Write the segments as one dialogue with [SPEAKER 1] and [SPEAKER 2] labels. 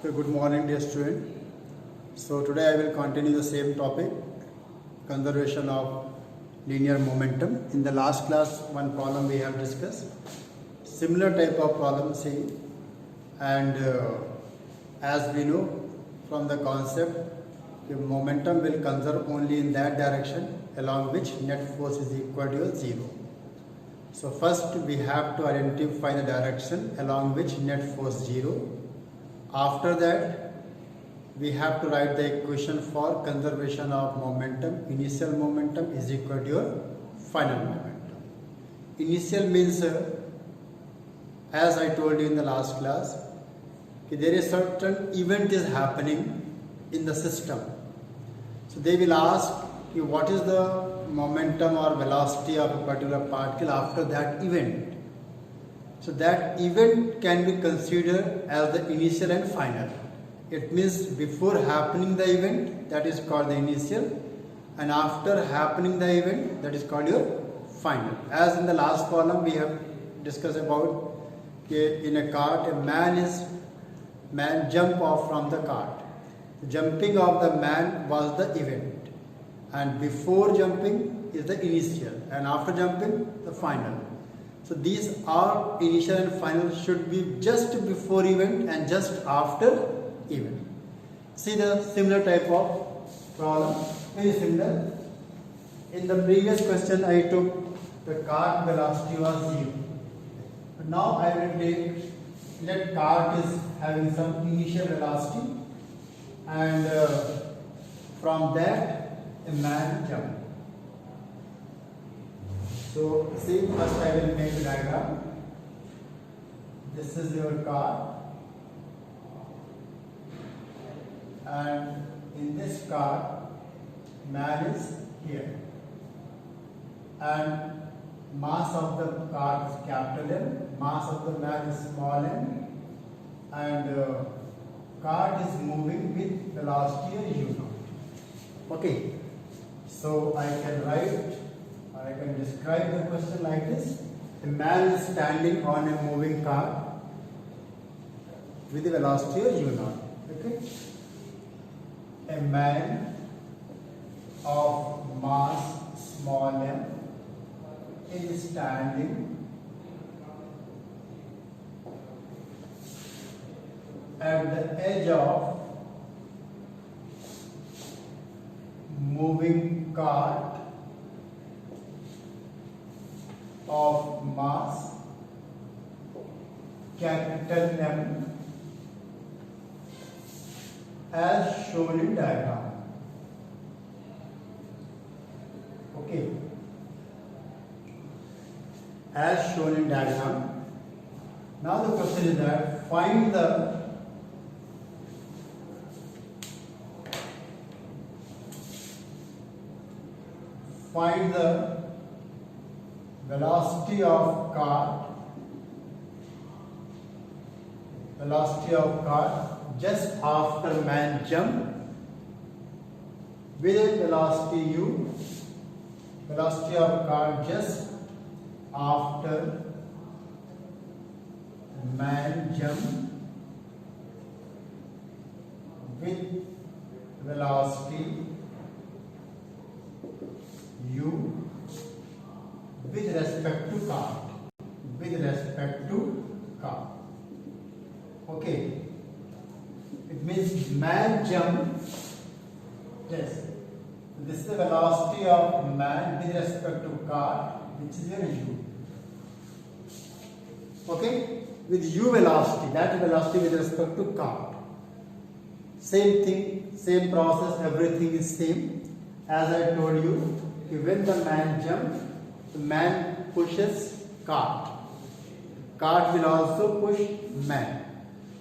[SPEAKER 1] Okay, good morning dear student. So today I will continue the same topic, conservation of linear momentum. In the last class one problem we have discussed similar type of problem same, and as we know from the concept, the momentum will conserve only in that direction along which net force is equal to 0. So first we have to identify the direction along which net force 0. After that, we have to write the equation for conservation of momentum. Initial momentum is equal to your final momentum. Initial means, as I told you in the last class, there is certain event is happening in the system. So they will ask you what is the momentum or velocity of a particular particle after that event. So that event can be considered as the initial and final. It means before happening the event, that is called the initial, and after happening the event, that is called your final. As in the last column we have discussed about, in a cart a man jump off from the cart. The jumping of the man was the event, and before jumping is the initial, and after jumping the final. So these are initial and final should be just before event and just after event. See the similar type of problem, very similar. In the previous question I took the cart velocity was 0. But now I will take, let cart is having some initial velocity, and from that a man jump. So see, first I will make a diagram. This is your car, and in this car man is here, and mass of the car is capital M, mass of the man is small m, and car is moving with velocity u0. Okay, so I can describe the question like this. A man is standing on a moving car with a velocity of u0. Okay? A man of mass small m is standing at the edge of moving cart of mass capital M as shown in diagram. Okay, as shown in diagram. Now the question is that find the velocity of cart just after man jump with a velocity u, velocity of cart just after man jump with velocity u with respect to cart. Okay, it means man jump. Yes, this is the velocity of man with respect to cart, which is your u. Okay, with u velocity, that velocity with respect to cart. Same thing, same process, everything is same. As I told you, when the man jumps, the man pushes cart. Cart will also push man.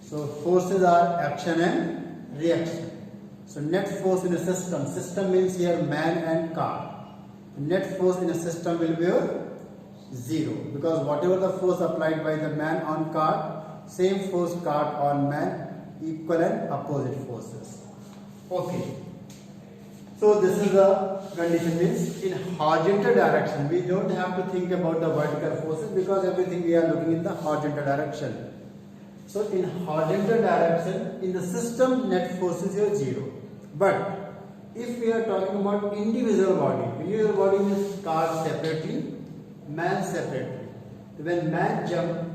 [SPEAKER 1] So forces are action and reaction. So net force in a system. System means here man and cart. Net force in a system will be 0, because whatever the force applied by the man on cart, same force cart on man, equal and opposite forces. Okay. So this is the condition, means in horizontal direction. We don't have to think about the vertical forces because everything we are looking in the horizontal direction. So in horizontal direction, in the system, net force is your 0. But if we are talking about individual body means car separately, man separately. When man jump,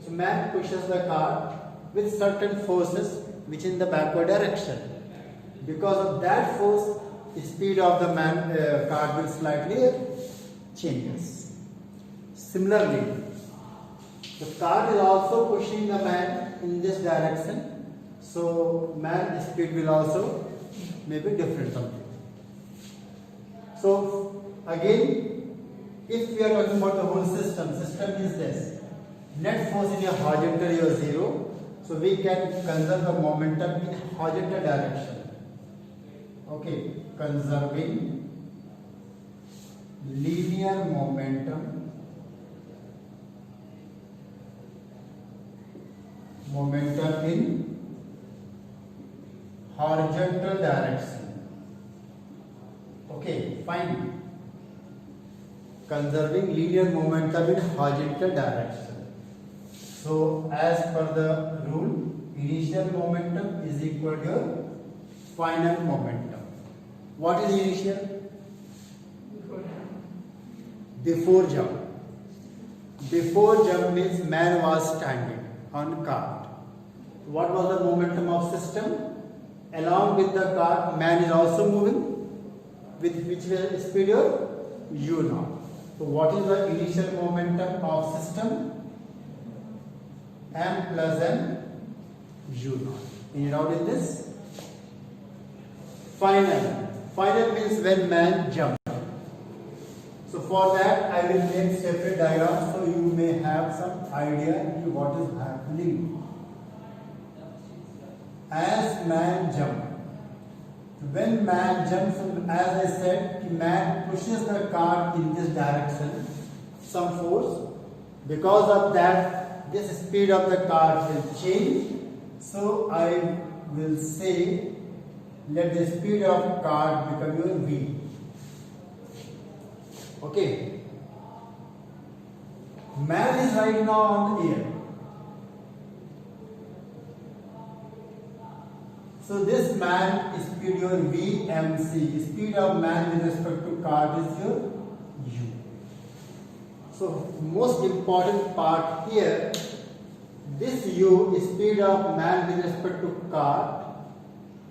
[SPEAKER 1] so man pushes the car with certain forces which in the backward direction. Because of that force, the speed of the car will slightly changes. Similarly, the car is also pushing the man in this direction, so man's speed will also may be different something. So again, if we are talking about the whole system is this. Net force in a horizontal is 0, so we can conserve the momentum in horizontal direction. Okay, conserving linear momentum in horizontal direction. Okay, fine. Conserving linear momentum in horizontal direction. So, as per the rule, initial momentum is equal to your final momentum. What is initial? Before jump. Before jump means man was standing on cart. What was the momentum of system? Along with the car, man is also moving. With which speed? u0. So what is the initial momentum of system? M plus n u0. Any doubt in this? Final means when man jumps. So for that I will make separate diagram so you may have some idea what is happening. As man jumps. When man jumps, as I said, man pushes the car in this direction, some force. Because of that, this speed of the car will change. So I will say, let the speed of car become your v. Okay. Man is right now on the air. So this man is speed your VMC. Speed of man with respect to car is your u. So most important part here, this u is speed of man with respect to car.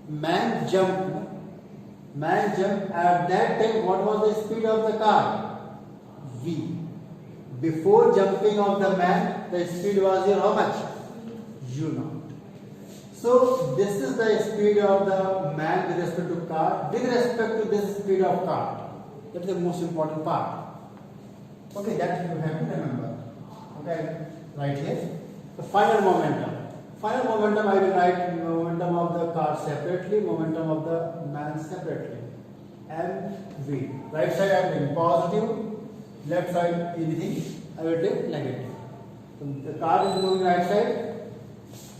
[SPEAKER 1] Man jumped. At that time, what was the speed of the car? V. Before jumping of the man, the speed was your how much? u0. So this is the speed of the man with respect to car, with respect to this speed of car. That is the most important part. Okay, that you have to remember. Okay, right here. The final momentum. Final momentum I will write momentum of the car separately, momentum of the man separately. mv. Right side I am doing positive, left side anything I will take negative. So the car is moving right side.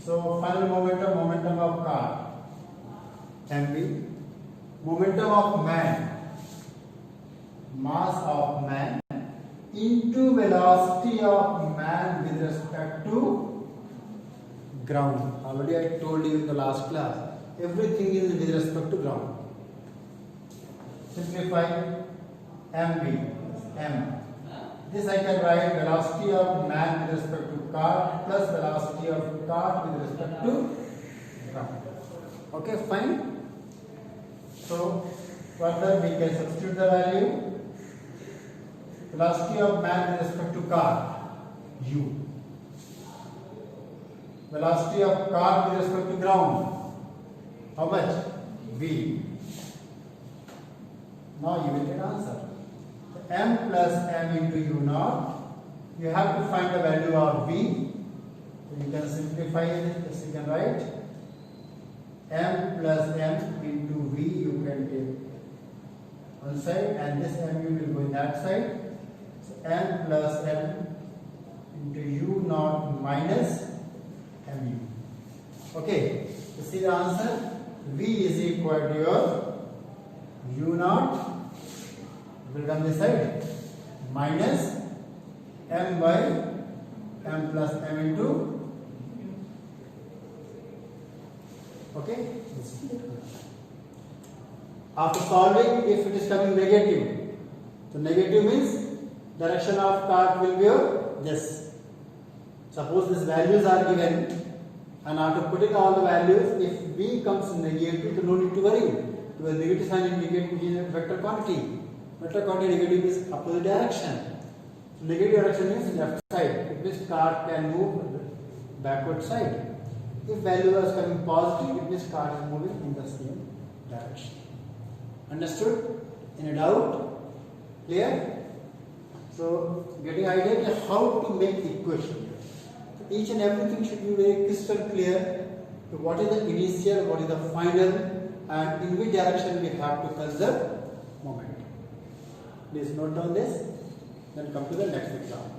[SPEAKER 1] So final momentum of car, mv. Momentum of man, mass of man into velocity of man with respect to ground. Already I told you in the last class, everything is with respect to ground. Simplify mv, m. This I can write velocity of man with respect to car plus velocity of car with respect to ground. Okay, fine. So further we can substitute the value. Velocity of man with respect to car, u. Velocity of car with respect to ground, how much? v. Now you will get answer. M plus m into u0. You have to find the value of v. So you can simplify it. This you can write m plus m into v. You can take one side, and this mu will go in that side. So m plus m into u0 minus mu. Okay. So see the answer. V is equal to your u0. Will come this side minus m by m plus m into Okay. After solving, if it is coming negative, so negative means direction of cart will be this. Suppose these values are given, and after putting all the values, if b comes negative, so no need to worry. Because negative sign indicates vector quantity. Vector quantity negative is opposite direction. So negative direction means left side. It means cart can move backward side. If value is coming positive, it means cart is moving in the same direction. Understood? Any doubt? Clear? So getting idea of how to make equation. Each and everything should be very crystal clear. So what is the initial, what is the final, and in which direction we have to conserve moment. Please note down this, then come to the next example.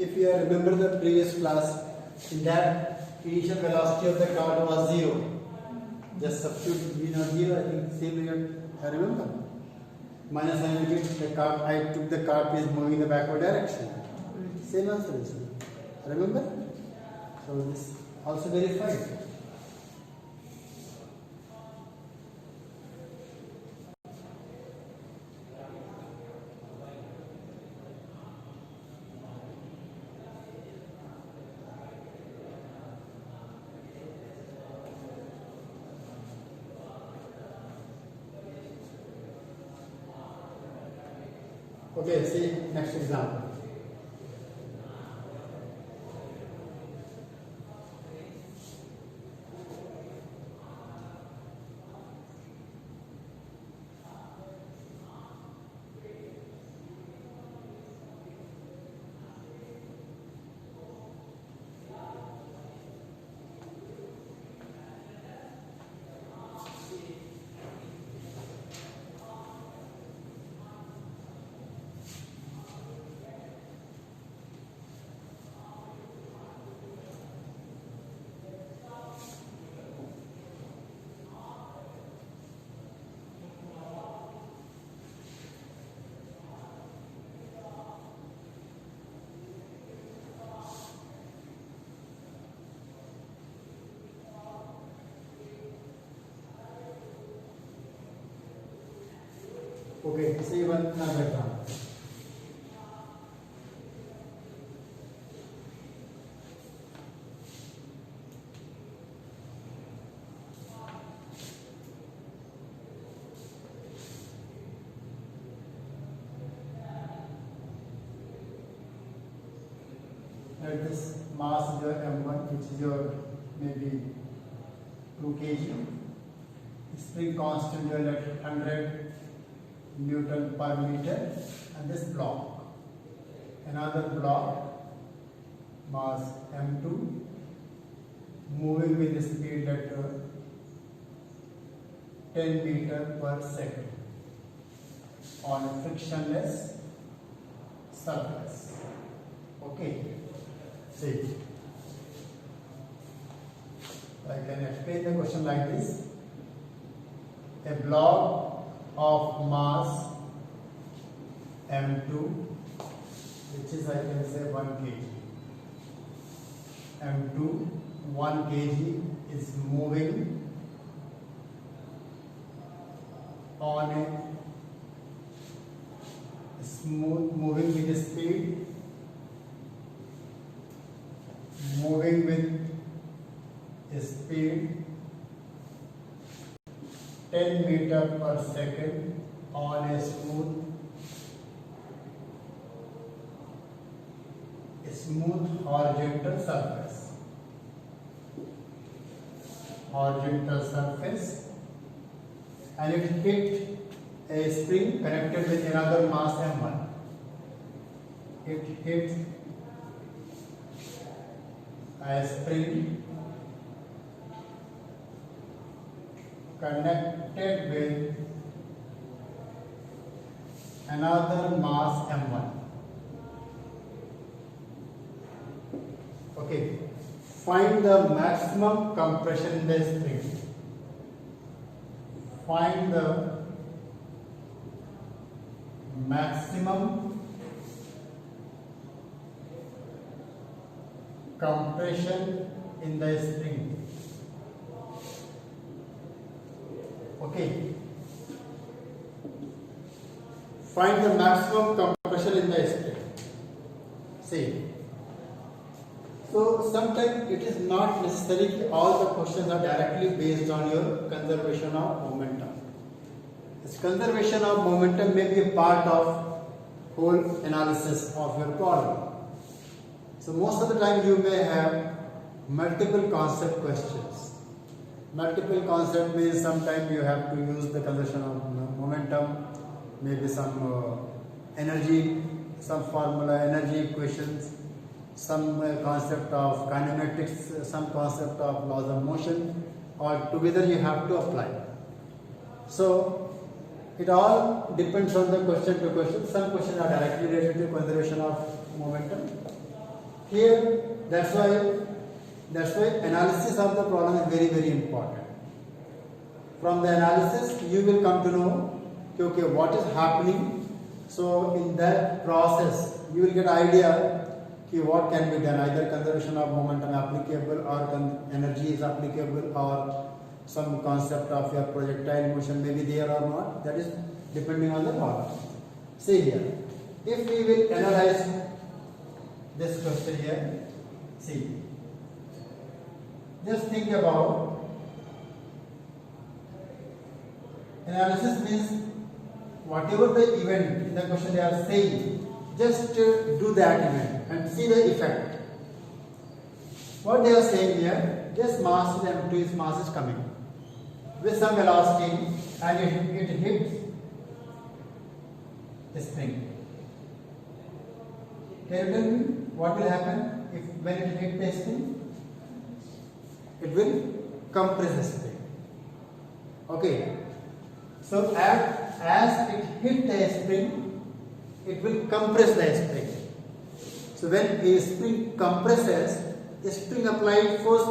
[SPEAKER 1] If you remember the previous class, in that initial velocity of the cart was 0. Just substitute v not 0, I think same result, I remember. Minus sign will get the cart, I took the cart is moving in the backward direction. Same answer is. Remember? So this also verified. Okay, see next example. Okay, see one another example. Let this mass is your m1, which is your maybe 2 kg. Spring constant you at 100 Newton per meter, and this block. Another block, mass m2, moving with the speed at 10 meter per second on a frictionless surface. Okay, see. I can explain the question like this. A block of mass m2, which is I can say 1 kg. m2 1 kg is moving on a smooth, moving with speed, moving with speed 10 meter per second on a smooth horizontal surface, and it hit a spring connected with another mass m1. It hit a spring connected with another mass m1. Okay, find the maximum compression in the spring. Find the maximum compression in the spring. Okay. Find the maximum compression in the spring. See. So sometimes it is not necessary all the questions are directly based on your conservation of momentum. This conservation of momentum may be a part of whole analysis of your problem. So most of the time you may have multiple concept questions. Multiple concept means sometimes you have to use the conservation of momentum, maybe some energy, some formula, energy equations, some concept of kinematics, some concept of laws of motion, or together you have to apply. So it all depends on the question to question. Some questions are directly related to conservation of momentum. Here, that's why analysis of the problem is very, very important. From the analysis, you will come to know, okay, what is happening. So in that process, you will get idea what can be done, either conservation of momentum applicable or energy is applicable or some concept of your projectile motion may be there or not. That is depending on the problem. See here, if we will analyze this question here, see, just think about analysis means whatever the event in the question they are saying, just do that event and see the effect. What they are saying here, this mass M2 is mass is coming with some velocity and it hits the spring. Can you tell me what will happen if when it hits the spring? It will compress the spring. Okay. So as it hit the spring, it will compress the spring. So when a spring compresses, the spring applied force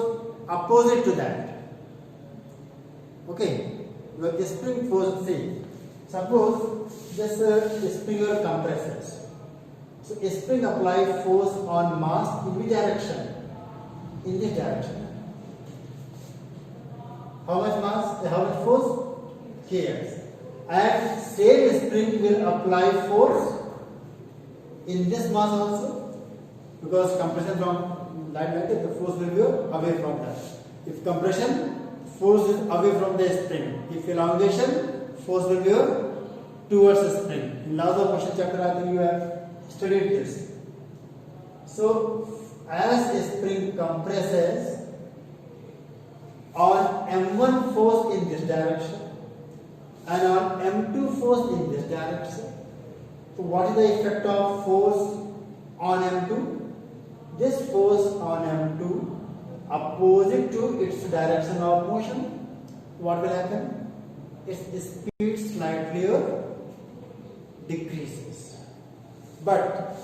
[SPEAKER 1] opposite to that. Okay, when the spring force, see, suppose this spring compresses. So a spring applied force on mass in which direction? In this direction. How much mass? How much force? Here. And same spring will apply force in this mass also, because compression from light magnet, the force will be away from that. If compression, force is away from the spring. If elongation, force will be towards the spring. In laws of motion chapter, I think you have studied this. So as a spring compresses, on M1 force in this direction and on M2 force in this direction. So what is the effect of force on M2? This force on M2 opposite to its direction of motion, what will happen? Its speed slightly decreases. But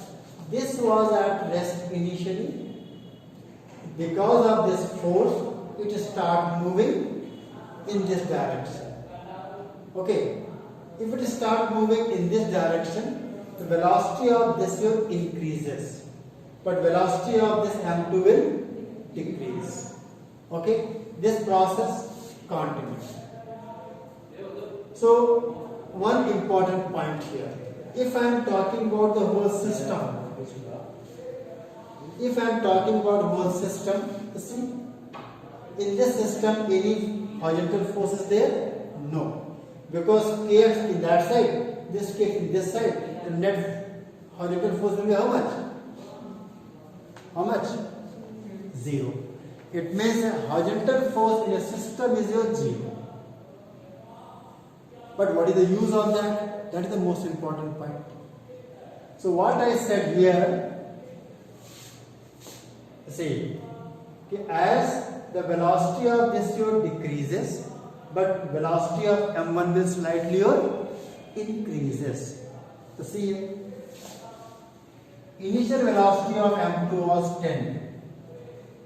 [SPEAKER 1] this was at rest initially. Because of this force, it start moving in this direction. Okay, if it start moving in this direction, the velocity of this will increases, but velocity of this M2 will decrease. Okay, this process continues. So one important point here, if I am talking about the whole system, if I am talking about whole system, you see, in this system any horizontal force is there? No, because kx in that side, this kx in this side, the net horizontal force will be how much? How much? 0. It means horizontal force in a system is your 0. But what is the use of that? That is the most important point. So what I said here, see, as the velocity of this decreases, but velocity of m1 will slightly increases. So see here, initial velocity of m2 was 10.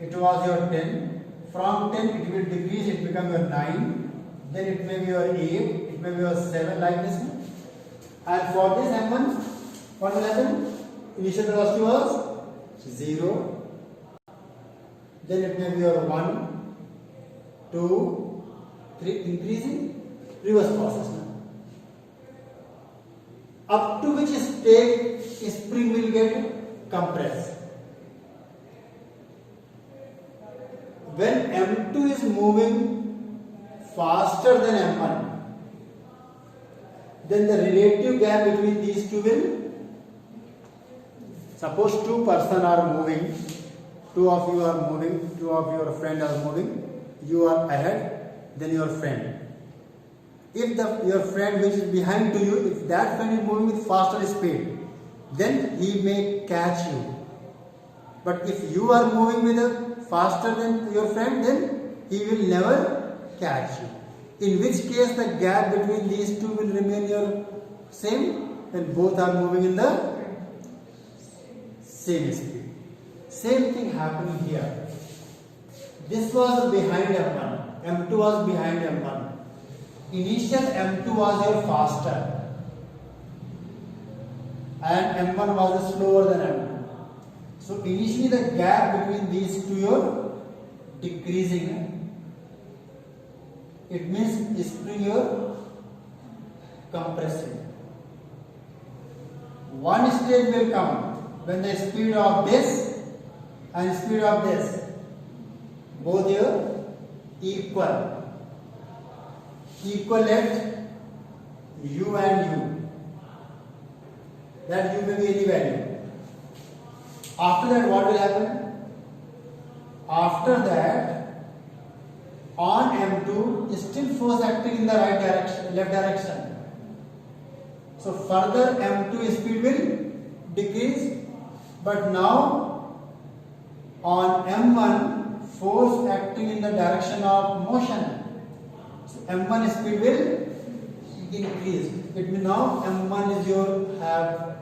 [SPEAKER 1] It was your 10. From 10 it will decrease, it become your 9. Then it may be your 8. It may be your 7 like this. And for this m1, what will happen? Initial velocity was 0. Then it may be your 1, 2, 3, increasing, reverse process now. Up to which state spring will get compressed? When m2 is moving faster than m1, then the relative gap between these two will, suppose two persons are moving, two of you are moving, two of your friend are moving, you are ahead, then your friend. If your friend which is behind to you, if that friend is moving with faster speed, then he may catch you. But if you are moving with a faster than your friend, then he will never catch you. In which case the gap between these two will remain your same, when both are moving in the same speed. Same thing happening here. This was behind m1, m2 was behind m1. Initial m2 was your faster and m1 was slower than m2. So initially the gap between these two are decreasing. It means spring your compressing. One stage will come when the speed of this and speed of this both are equal at u and u. That u may be any value. After that what will happen? After that on m2 still force acting in the right direction, left direction. So further m2 speed will decrease, but now on m1 force acting in the direction of motion. So m1 speed will increase. It means now m1 is your have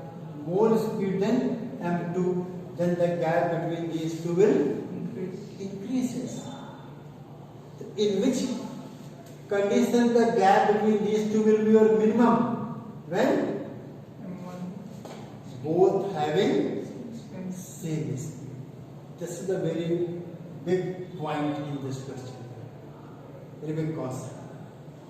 [SPEAKER 1] more speed than m2. Then the gap between these two will increases. In which condition the gap between these two will be your minimum? When both having same speed. This is the very big point in this question. Very big concept.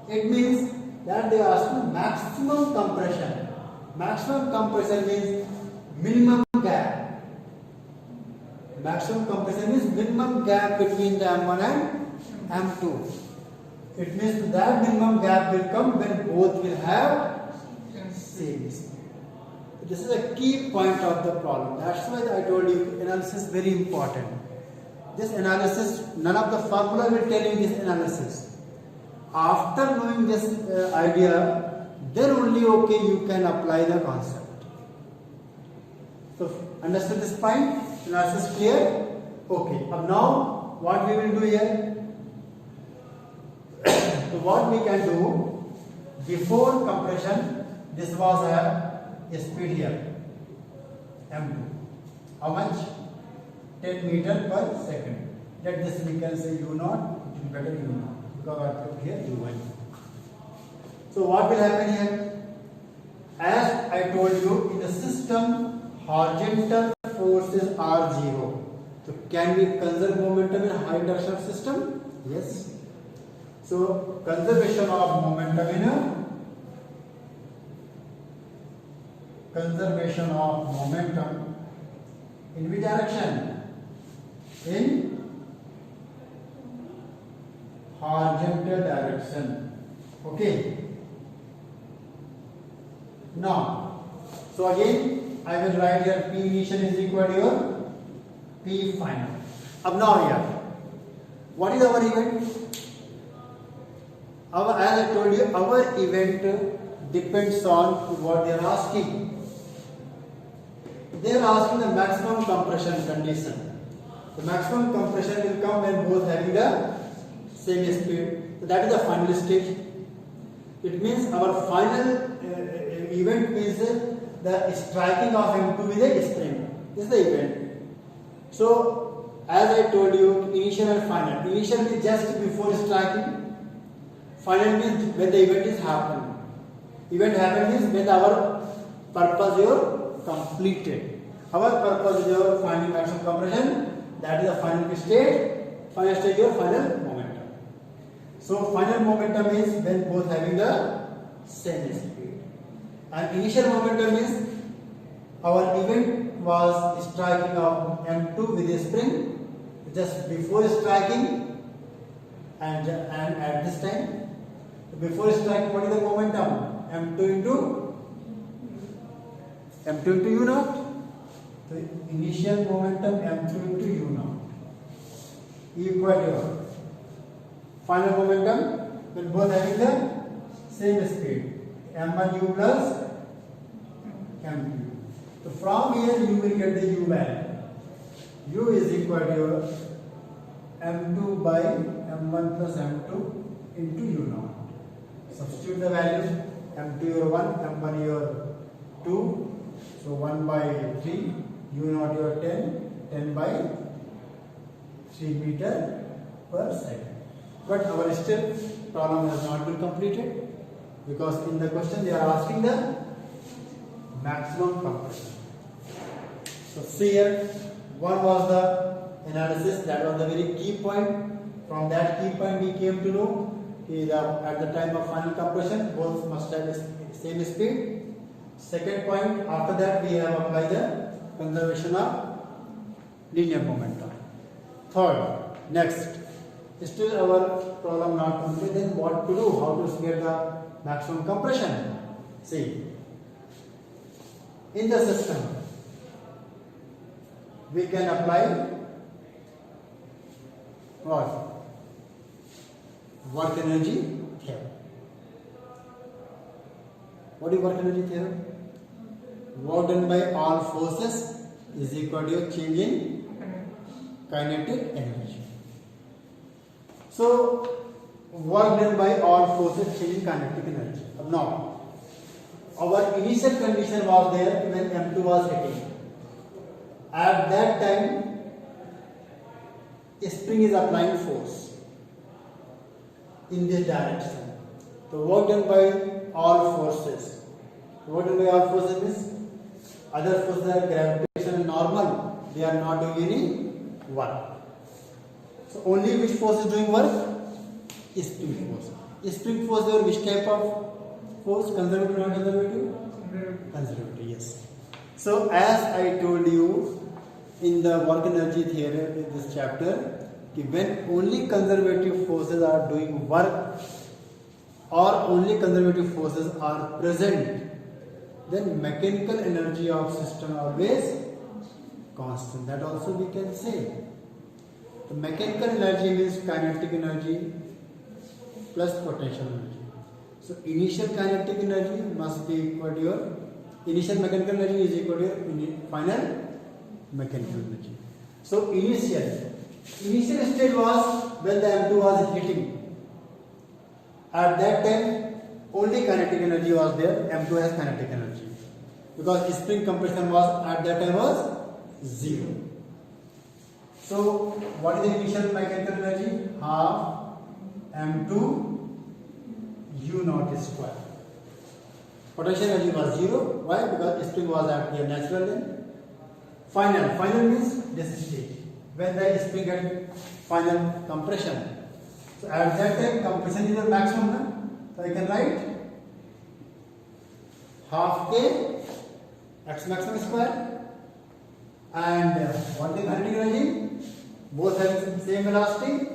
[SPEAKER 1] It means that they are asking maximum compression. Maximum compression means minimum gap. Maximum compression means minimum gap between the m1 and m2. It means that minimum gap will come when both will have same speed. This is a key point of the problem. That's why I told you analysis is very important. This analysis, none of the formula will tell you this analysis. After knowing this idea, then only you can apply the concept. So understand this point? Analysis clear? Okay. Now what we will do here? So what we can do, before compression, this was a speed here, m2. How much? 10 meter per second. Let this we can say u0, it is better u0, because I put here u1. So what will happen here? As I told you, in the system, horizontal forces are 0. So can we conserve momentum in high inertial system? Yes. So conservation of momentum in a conservation of momentum in which direction? In horizontal direction. Okay. Now, so again I will write here P initial is equal to your P final. अब now here, what is our event? As I told you, our event depends on what they are asking. They are asking the maximum compression condition. The maximum compression will come when both having the same speed. So that is the final stage. It means our final event is the striking of M2 with a spring. This is the event. So as I told you, initial and final. Initial is just before striking. Final means when the event is happening. Event happens means when our purpose is completed. Our purpose is your finding maximum compression. That is the final state. Final stage your final momentum. So final momentum is when both having the same speed. And initial momentum is our event was striking of M2 with a spring just before striking and at this time. Before striking, what is the momentum? M2 into U naught. The initial momentum M2 into U naught equal to final momentum when both having the same speed, M1U plus M2. So from here you will get the U value. U is equal to M2 by M1 plus M2 into U naught. Substitute the values. M2 your 1, M1 your 2. So 1 by 3, U naught your 10, 10 by 3 meter per second. But our still problem has not been completed because in the question they are asking the maximum compression. So see here, one was the analysis, that was the very key point. From that key point we came to know at the time of final compression both must have the same speed. Second point, after that we have applied the conservation of linear momentum. Third, next, still our problem not complete, then what to do, how to get the maximum compression. See, in the system we can apply what? Work energy theorem. What is work energy theorem? Work done by all forces is equal to change in kinetic energy. So work done by all forces change in kinetic energy. Now our initial condition was there when M2 was hitting. At that time spring is applying force in this direction. So work done by all forces. Work done by all forces means other forces are gravitation and normal. They are not doing any work. So only which force is doing work? Spring force. Spring force is which type of force? Conservative or non-conservative? Conservative, yes. So as I told you in the work energy theory in this chapter, when only conservative forces are doing work or only conservative forces are present, then mechanical energy of system always constant. That also we can say. The mechanical energy means kinetic energy plus potential energy. So initial kinetic energy must be equal to your initial mechanical energy is equal to your final mechanical energy. So initial state was when the M2 was hitting. At that time only kinetic energy was there. M2 has kinetic energy because spring compression was at that time was 0. So what is the initial mechanical energy? Half M2 U naught square. Potential energy was 0. Why? Because spring was at their natural length. Final means this state when the spring had final compression. So at that time compression is the maximum. So I can write half K x maximum square. And what is magnetic regime? Both have same velocity.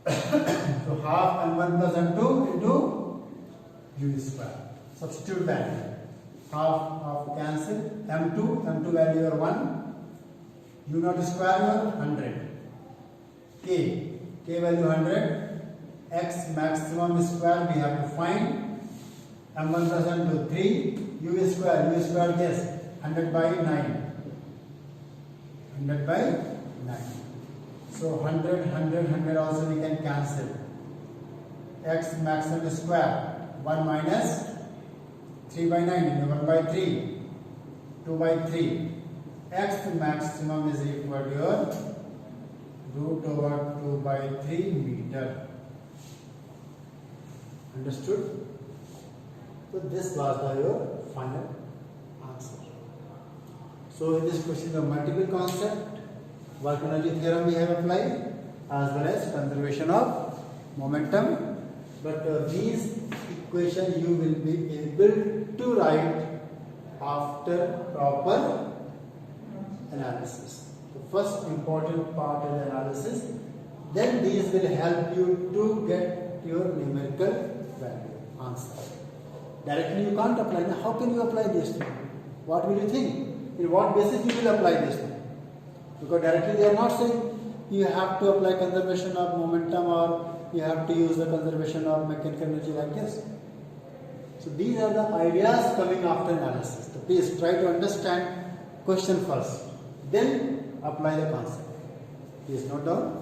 [SPEAKER 1] So half m1 plus m2 into u square. Substitute that. Half cancel. M2 value are 1. U naught square are 100. K value 100. X maximum square we have to find. M1 plus M2 3. U square yes 100 by 9. 100 by 9. So 100 also we can cancel. X maximum square 1 minus 3 by 9 1 by 3 2 by 3. X maximum is equal to your root over 2 by 3 meter. Understood? So this was your final answer. So in this question the multiple concept, work energy theorem we have applied as well as conservation of momentum. But these equations you will be able to write after proper analysis. The first important part is analysis. Then these will help you to get your numerical value answer. Directly you can't apply. Now how can you apply this thing? What will you think? In what basis you will apply this thing? Because directly they are not saying you have to apply conservation of momentum or you have to use the conservation of mechanical energy like this. So these are the ideas coming after analysis. So please try to understand question first, then apply the concept. Please note down.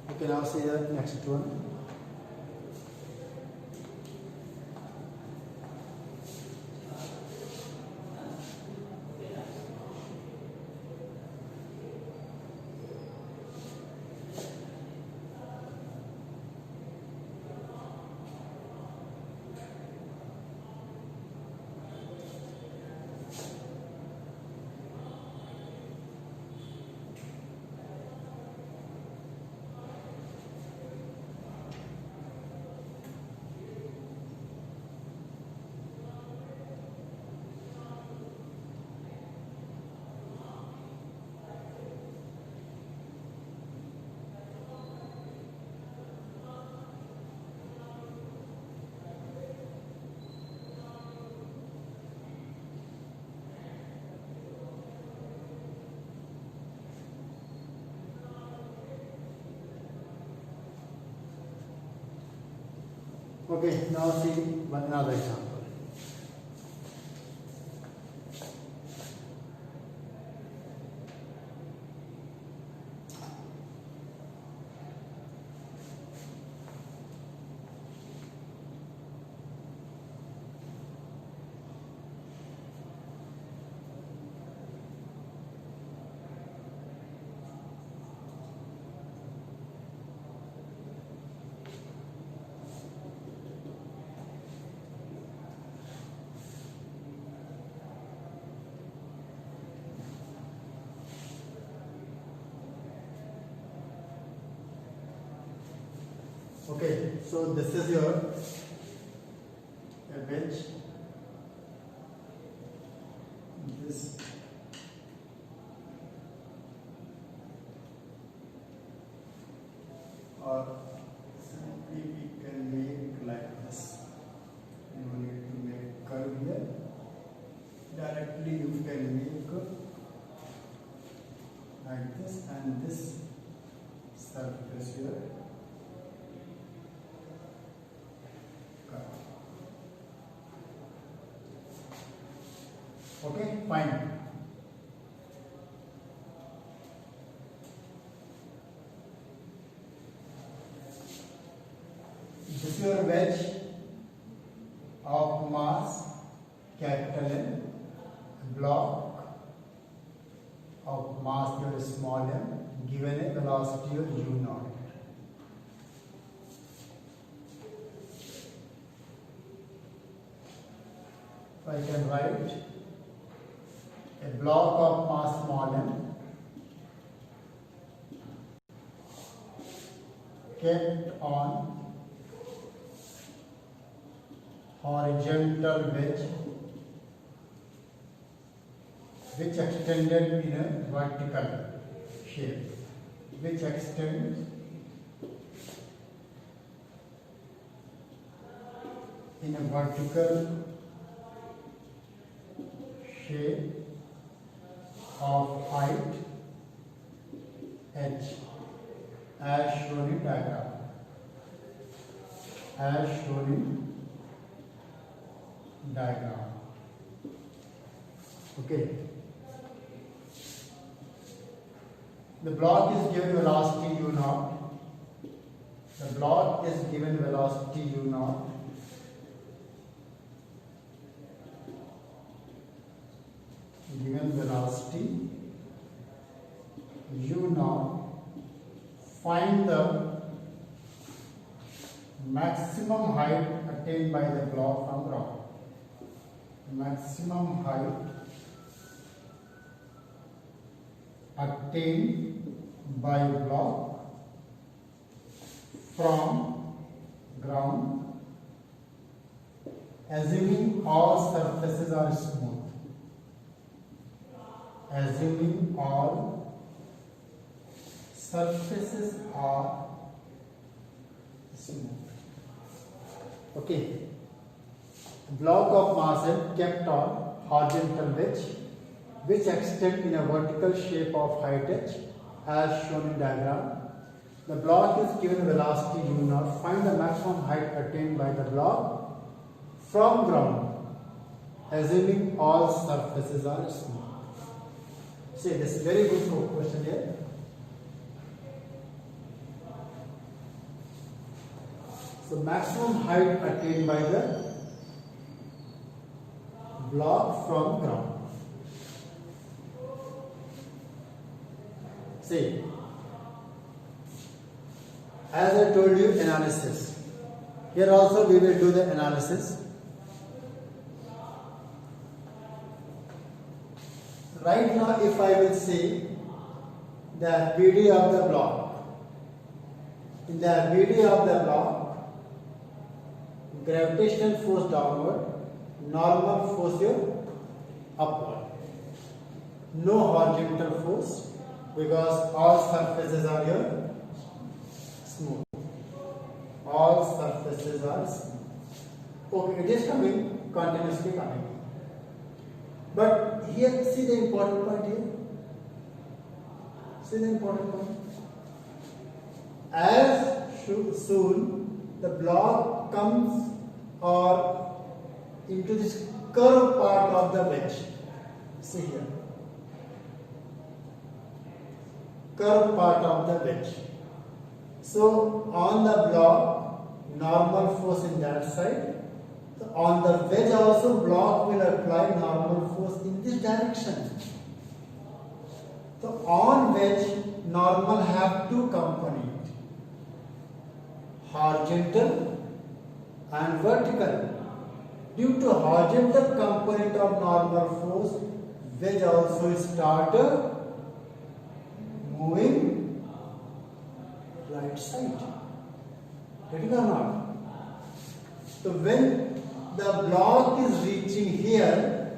[SPEAKER 1] You can now see the next one. Okay, now see one another example. Okay, so this is your wedge. This or simply we can make like this. You need to make curve here. Directly you can make like this, and this surface here. Okay, fine. This is your wedge of mass capital N, block of mass your small m, given a velocity of u naught. So I can write a block of mass small m kept on horizontal wedge which extended in a vertical shape, which extends in a vertical shape of height h as shown in diagram. As shown in diagram. Okay. The block is given velocity u naught. The block is given velocity u naught. Given velocity u naught. Find the maximum height attained by the block from ground. Maximum height attained by block from ground, assuming all surfaces are smooth. Assuming all surfaces are smooth. Okay. Block of mass M kept on horizontal wedge which extend in a vertical shape of height h as shown in diagram. The block is given velocity u naught. Find the maximum height attained by the block from ground, assuming all surfaces are smooth. See, this is very good question here. So maximum height attained by the block from ground. See, as I told you, analysis. Here also we will do the analysis. Right now, if I will say the BD of the block, in the BD of the block, gravitational force downward, normal force here upward. No horizontal force because all surfaces are here smooth. All surfaces are smooth. Okay, it is coming, continuously coming. But here, see the important point here. See the important point. As soon the block comes or into this curved part of the wedge. See here. Curved part of the wedge. So on the block, normal force in that side. So on the wedge also, block will apply normal force in this direction. So on wedge, normal have two components, horizontal and vertical. Due to horizontal component of normal force, wedge also started moving right side. Getting or not? So when the block is reaching here,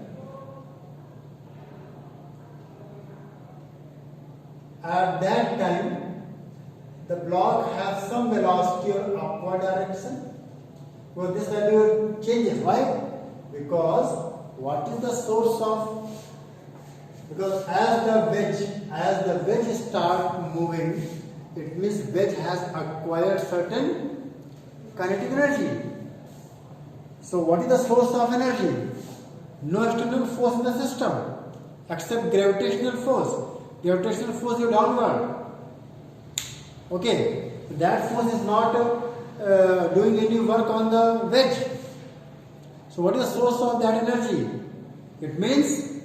[SPEAKER 1] at that time the block has some velocity or upward direction. So this value changes. Why? Because what is the source of? Because as the wedge start moving, it means wedge has acquired certain kinetic energy. So what is the source of energy? No external force in the system except gravitational force. Gravitational force is downward. Okay, that force is not doing any work on the wedge. So what is the source of that energy? It means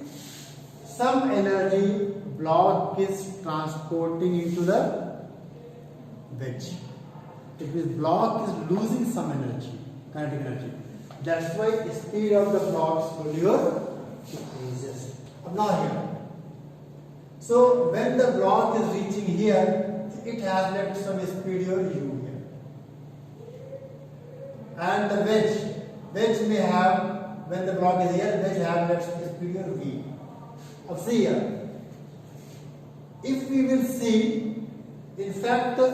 [SPEAKER 1] some energy block is transporting into the wedge. It means block is losing some energy, kinetic energy. That's why the speed of the block slowly increases. Now here. So when the block is reaching here, it has left some speed u here. And the wedge may have, when the block is here, wedge have left speed v. Now see here. If we will see, in fact the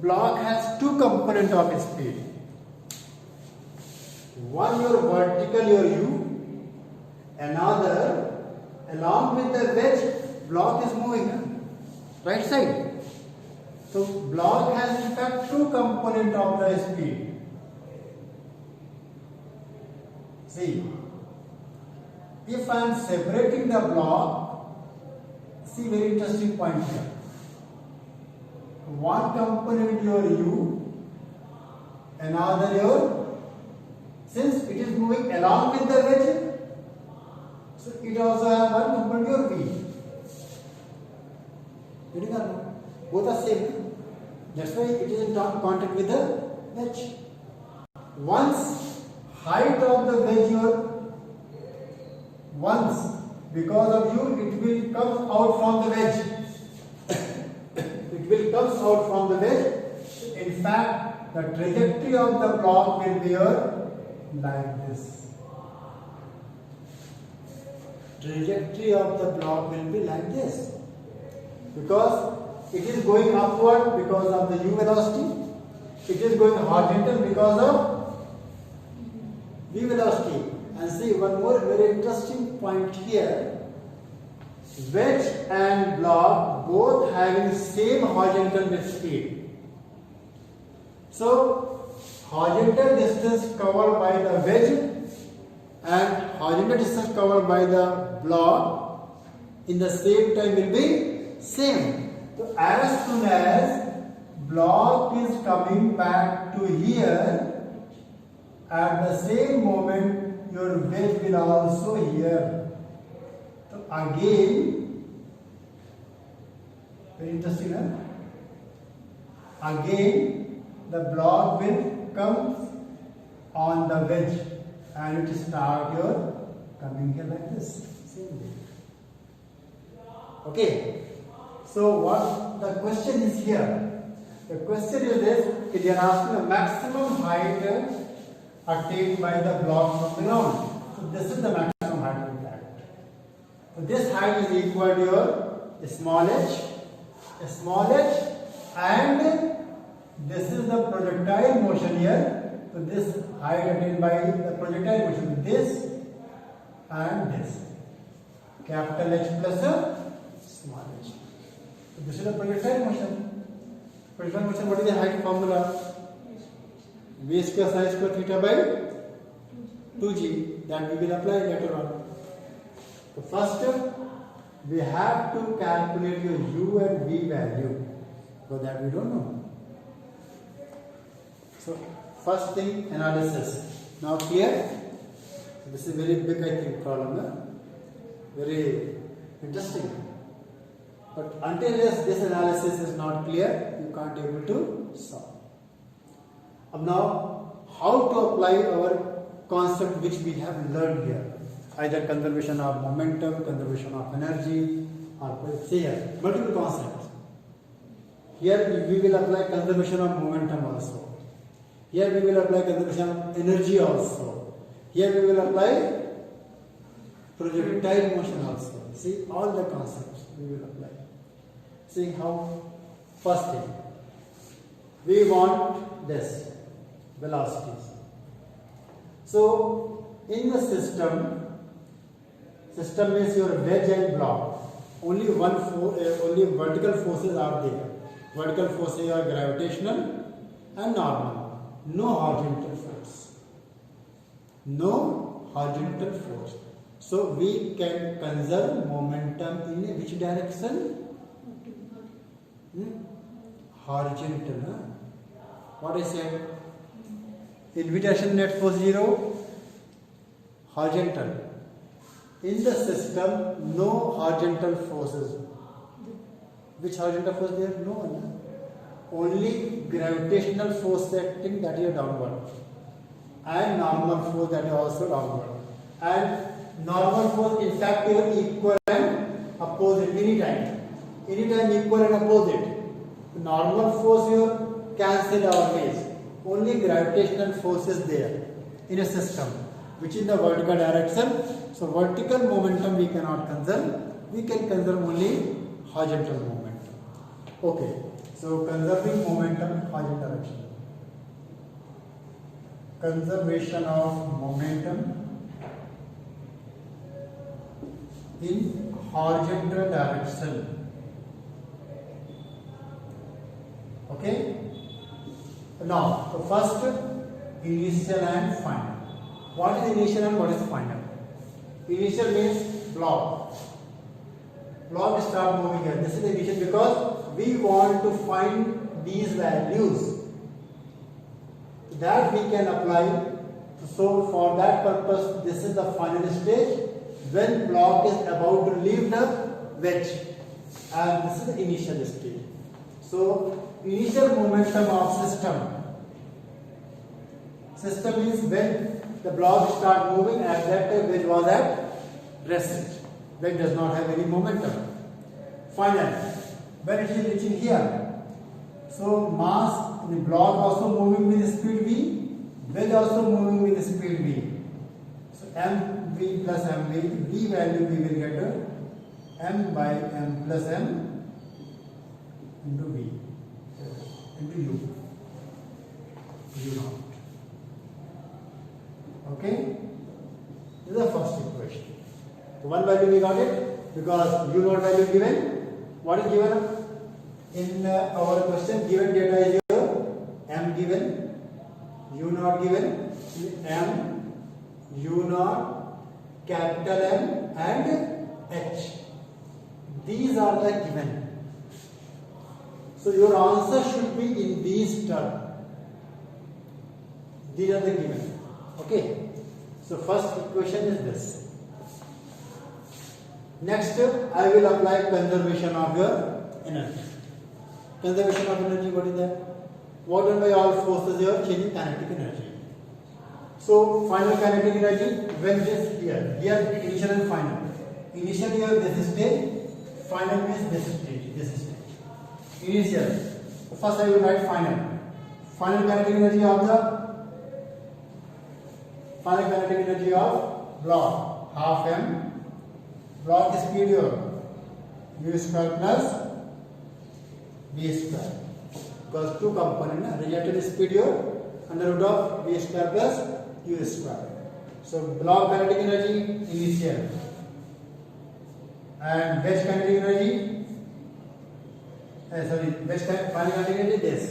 [SPEAKER 1] block has two components of speed. One your vertical, your u, another along with the wedge, block is moving right side. So block has in fact two components of the speed. See, if I am separating the block, see very interesting point here. One component your u, another your, since it is moving along with the wedge, so it also has one component your v. Both are same. That's why it is in contact with the wedge. Once height of the wedge because of you, it will come out from the wedge. It will come out from the wedge. In fact, the trajectory of the block will be like this. Trajectory of the block will be like this. Because it is going upward because of the u velocity. It is going horizontal because of v velocity. And see one more very interesting point here. Wedge and block both having same horizontal speed. So horizontal distance covered by the wedge and horizontal distance covered by the block in the same time will be same. So as soon as block is coming back to here, at the same moment your wedge will also here. So again, very interesting, huh? Again the block will come on the wedge and it start your coming here like this. Same way. Okay. So what the question is here? The question is this: they are asking the maximum height attained by the block from the ground. So this is the maximum height of that. So this height is equal to your small h, and this is the projectile motion here. So this height attained by the projectile motion, this and this, capital H plus small h. So this is the projectile motion. Projectile motion, what is the height formula? V square sin square theta by 2g. That we will apply later on. So first we have to calculate your u and v value, because that we don't know. So first thing, analysis. Now clear? This is very big, I think, problem. Very interesting. But until this analysis is not clear, you can't able to solve. Now, how to apply our concept which we have learned here? Either conservation of momentum, conservation of energy, or say here, multiple concepts. Here we will apply conservation of momentum also. Here we will apply conservation of energy also. Here we will apply projectile motion also. See, all the concepts we will apply. See how, first thing, we want this, velocities. So, in the system means your wedge and block. Only vertical forces are there. Vertical forces are gravitational and normal. No horizontal force. No horizontal force. So we can conserve momentum in which direction? Horizontal. Huh? What I said? In which direction net force 0? Horizontal. In the system, no horizontal forces. Which horizontal force there? No one. Only gravitational force acting, that is downward, and normal force, that is also downward. And normal force, in fact, is equal and opposite anytime. Anytime equal and opposite. Normal force here cancel always. Only gravitational force is there in a system, which is the vertical direction. So vertical momentum we cannot conserve. We can conserve only horizontal momentum. Okay. So conserving momentum in horizontal direction. Conservation of momentum in horizontal direction. Okay. Now, so first, initial and final. What is initial and what is final? Initial means block. Block start moving here. This is the initial because we want to find these values that we can apply. So for that purpose, this is the final stage when block is about to leave the wedge, and this is the initial stage. So initial momentum of system. System means when the block start moving, at that time wedge was at rest. Wedge does not have any momentum. Final, when it is reaching here. So mass, the block also moving with speed v, wedge also moving with speed v. So mv plus mv, v value we will get m by m plus m into v into u naught. Okay, this is the first equation. So one value we got it because u naught value given. What is given in our question? Given data is your m given, u naught given, m, u naught, capital M and h. These are the given. So your answer should be in these terms. These are the given. Okay. So first equation is this. Next, I will apply conservation of your energy. Conservation of energy, what is that? What done by all forces here? Changing kinetic energy. So final kinetic energy, when this here initial and final. Initial here this stage, final means this stage. Initial. First I will write final. Final kinetic energy of block, half m. Block speed here, u square plus v square. Because two components, related speed here, under root of v square plus u square. So block kinetic energy initial and wedge kinetic energy. Final kinetic energy this.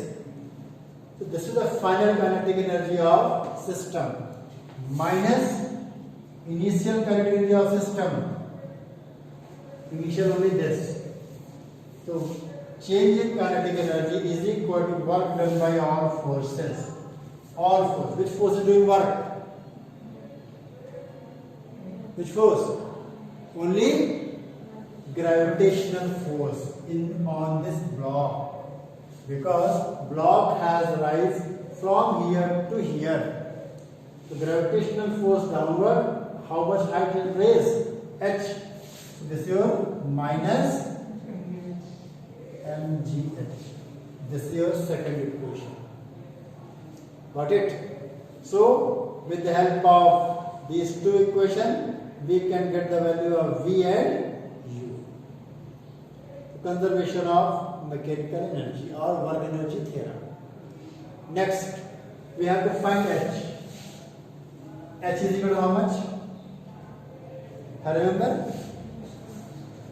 [SPEAKER 1] So this is the final kinetic energy of system minus initial kinetic energy of system. Initial only this. So change in kinetic energy is equal to work done by all forces. All force. Which force is doing work? Which force? Only gravitational force on this block. Because block has rise from here to here. The gravitational force downward, how much height will raise? H. So this is your minus mgh. This is your second equation. Got it? So with the help of these two equations, we can get the value of V and U. Conservation of mechanical energy or work energy theorem. Next, we have to find H. H is equal to how much? Remember?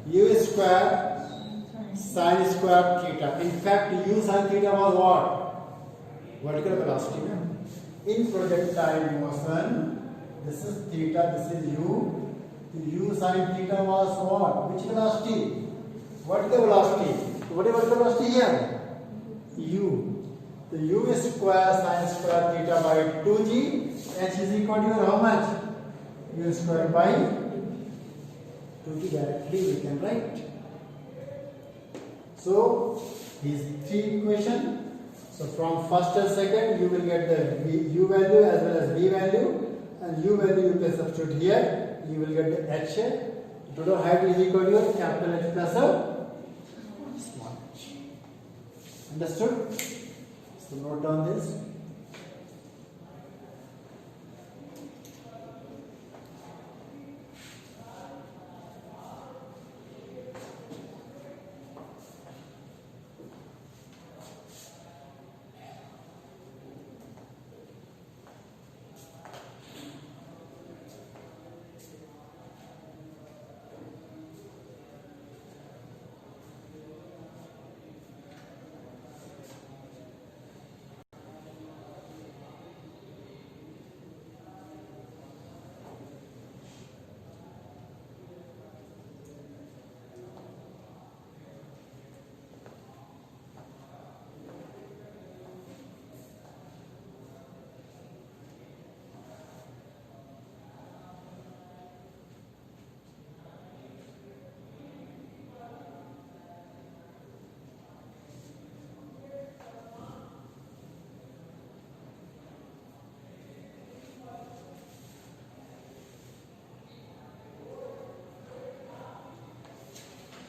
[SPEAKER 1] U square sin square theta. In fact, U sin theta was what? Vertical velocity. In projectile motion, this is theta, this is U. U sin theta was what? Which velocity? Vertical velocity. What is vertical velocity here? U. So U square sin square theta by 2g. H is equal to how much? U square by 2g. Directly we can write. So these three equations. So from first and second, you will get the U value as well as V value, and U value you can substitute here. You will get the H. Total height is equal to capital H plus a small h. Understood? So note down this.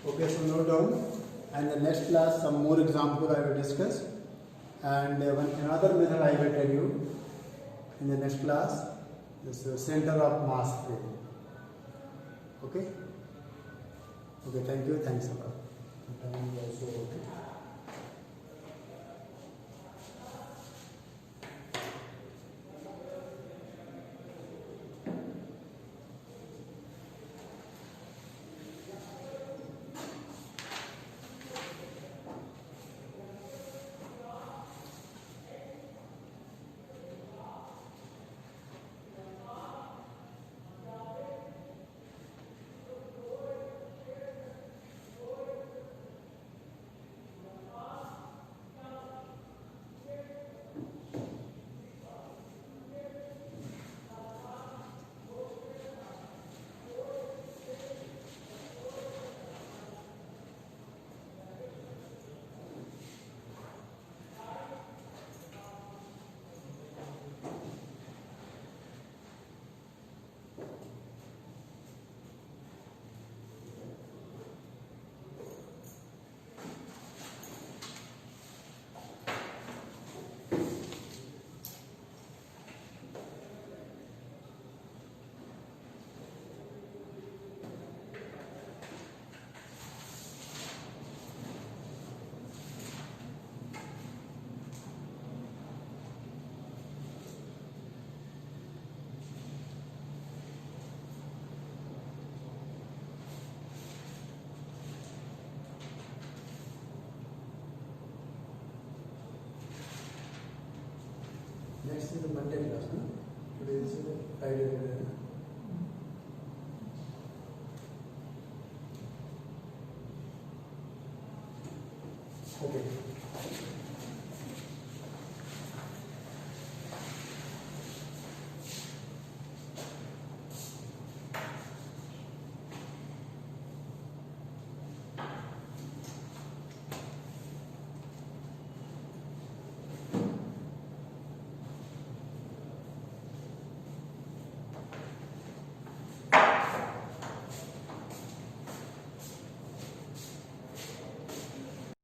[SPEAKER 1] Okay, so note down, and the next class some more example I will discuss, and another method I will tell you in the next class. This is center of mass theory. Okay. Okay. Thank you. Thanks a lot. Next is the Monday class, no? Today is Friday.